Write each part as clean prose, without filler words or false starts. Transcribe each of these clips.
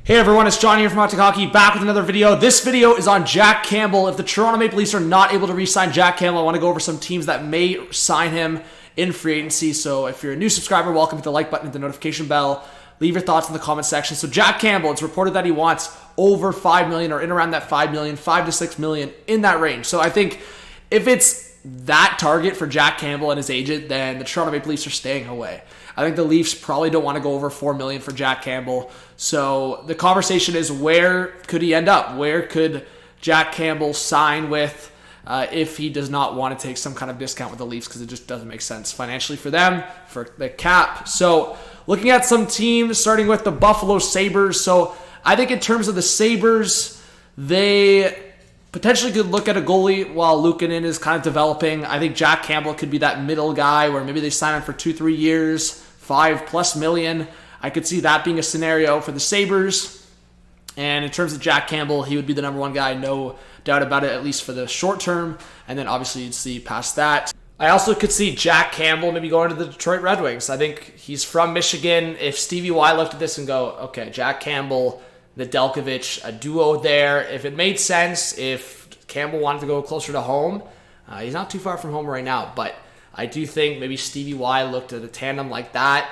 Hey everyone, it's John here from Hot Hockey, back with another video. This video is on Jack Campbell. If the Toronto Maple Leafs are not able to re-sign Jack Campbell, I want to go over some teams that may sign him in free agency. So if you're a new subscriber, welcome. Hit the like button, hit the notification bell. Leave your thoughts in the comment section. So Jack Campbell, it's reported that he wants over $5 million or in around that $5 million, $5 to $6 million, in that range. So I think if it's that target for Jack Campbell and his agent, then the Toronto Maple Leafs are staying away. I think the Leafs probably don't want to go over $4 million for Jack Campbell. So the conversation is, where could he end up? Where could Jack Campbell sign with if he does not want to take some kind of discount with the Leafs, because it just doesn't make sense financially for them, for the cap. So looking at some teams, starting with the Buffalo Sabres. So I think in terms of the Sabres, they potentially could look at a goalie while Luukkonen is kind of developing. I think Jack Campbell could be that middle guy where maybe they sign him for 2-3 years, $5+ million. I could see that being a scenario for the Sabres. And in terms of Jack Campbell, he would be the number one guy, no doubt about it, at least for the short term. And then obviously you'd see past that. I also could see Jack Campbell maybe going to the Detroit Red Wings. I think he's from Michigan. If Stevie Y looked at this and go, okay, Jack Campbell, Nedeljkovic, a duo there. If it made sense, if Campbell wanted to go closer to home, he's not too far from home right now, but I do think maybe Stevie Y looked at a tandem like that,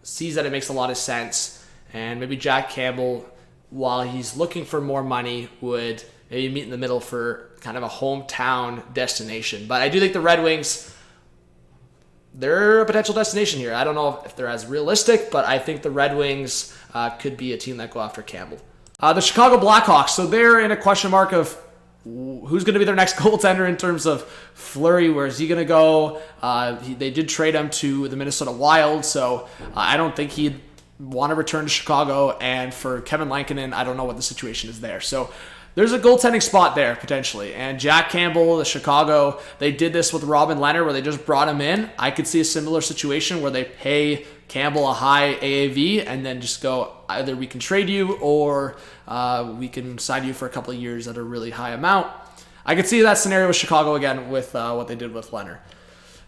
sees that it makes a lot of sense, and maybe Jack Campbell, while he's looking for more money, would maybe meet in the middle for kind of a hometown destination. But I do think the Red Wings, they're a potential destination here. I don't know if they're as realistic, but I think the Red Wings could be a team that go after Campbell. The Chicago Blackhawks, so they're in a question mark of who's going to be their next goaltender in terms of Fleury. Where is he going to go? They did trade him to the Minnesota Wild, so I don't think he'd want to return to Chicago. And for Kevin Lankinen, I don't know what the situation is there. So there's a goaltending spot there, potentially. And Jack Campbell, the Chicago, they did this with Robin Lehner, where they just brought him in. I could see a similar situation where they pay Campbell a high AAV and then just go, either we can trade you or we can sign you for a couple of years at a really high amount. I could see that scenario with Chicago again with what they did with Lehner.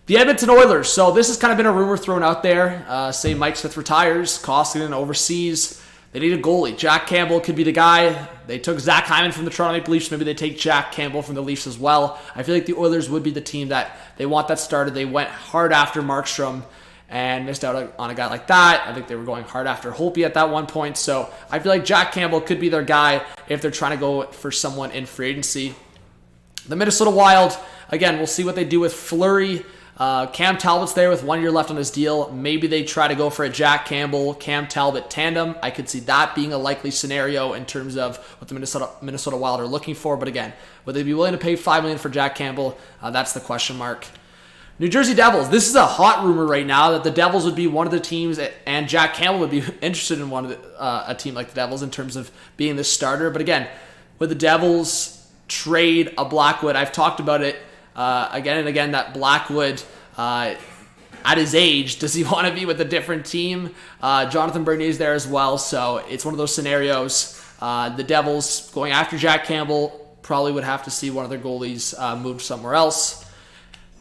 The Edmonton Oilers. So this has kind of been a rumor thrown out there. Say Mike Smith retires, Koskinen overseas. They need a goalie. Jack Campbell could be the guy. They took Zach Hyman from the Toronto Maple Leafs. Maybe they take Jack Campbell from the Leafs as well. I feel like the Oilers would be the team that they want that started. They went hard after Markstrom and missed out on a guy like that. I think they were going hard after Holtby at that one point. So I feel like Jack Campbell could be their guy if they're trying to go for someone in free agency. The Minnesota Wild, again, we'll see what they do with Fleury. Cam Talbot's there with 1 year left on his deal. Maybe they try to go for a Jack Campbell, Cam Talbot tandem. I could see that being a likely scenario in terms of what the Minnesota Wild are looking for. But again, would they be willing to pay $5 million for Jack Campbell? That's the question mark. New Jersey Devils. This is a hot rumor right now that the Devils would be one of the teams, and Jack Campbell would be interested in a team like the Devils in terms of being the starter. But again, would the Devils trade a Blackwood? I've talked about it again and again, that Blackwood, at his age, does he want to be with a different team? Jonathan Bernier's there as well, so it's one of those scenarios. The Devils going after Jack Campbell probably would have to see one of their goalies move somewhere else.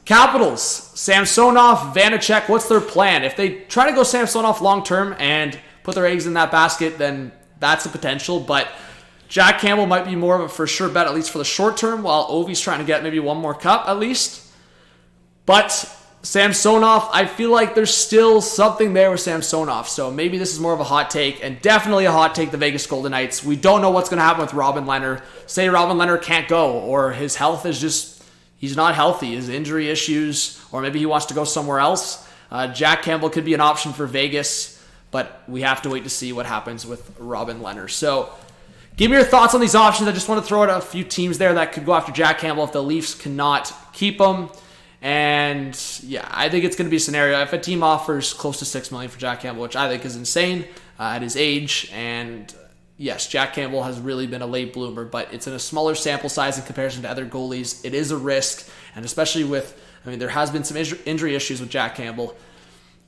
Capitals, Samsonov, Vanacek, what's their plan? If they try to go Samsonov long-term and put their eggs in that basket, then that's a potential, but Jack Campbell might be more of a for sure bet, at least for the short term, while Ovi's trying to get maybe one more cup at least. But Samsonov, I feel like there's still something there with Samsonov, so maybe this is more of a hot take, and definitely a hot take, the Vegas Golden Knights. We don't know what's going to happen with Robin Lehner. Say Robin Lehner can't go, or his health is just, he's not healthy, his injury issues, or maybe he wants to go somewhere else. Jack Campbell could be an option for Vegas, but we have to wait to see what happens with Robin Lehner. So give me your thoughts on these options. I just want to throw out a few teams there that could go after Jack Campbell if the Leafs cannot keep him. And yeah, I think it's going to be a scenario. If a team offers close to $6 million for Jack Campbell, which I think is insane at his age, and yes, Jack Campbell has really been a late bloomer, but it's in a smaller sample size in comparison to other goalies. It is a risk, and especially with, there has been some injury issues with Jack Campbell.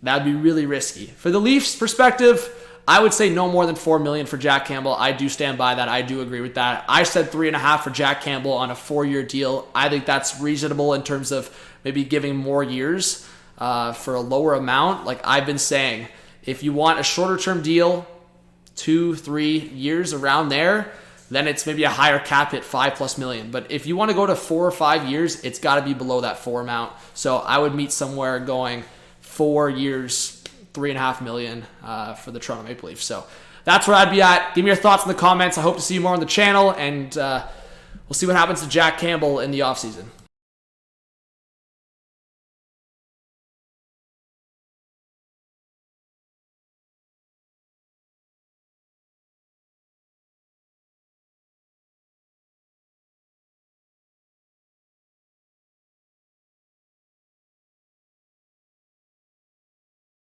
That would be really risky. For the Leafs perspective, I would say no more than $4 million for Jack Campbell. I do stand by that. I do agree with that. I said 3.5 for Jack Campbell on a 4-year deal. I think that's reasonable in terms of maybe giving more years for a lower amount. Like I've been saying, if you want a shorter term deal, 2-3 years around there, then it's maybe a higher cap hit, $5+ million. But if you want to go to 4 or 5 years, it's got to be below that 4 amount. So I would meet somewhere going 4 years, $3.5 million for the Toronto Maple Leafs. So that's where I'd be at. Give me your thoughts in the comments. I hope to see you more on the channel, and we'll see what happens to Jack Campbell in the offseason.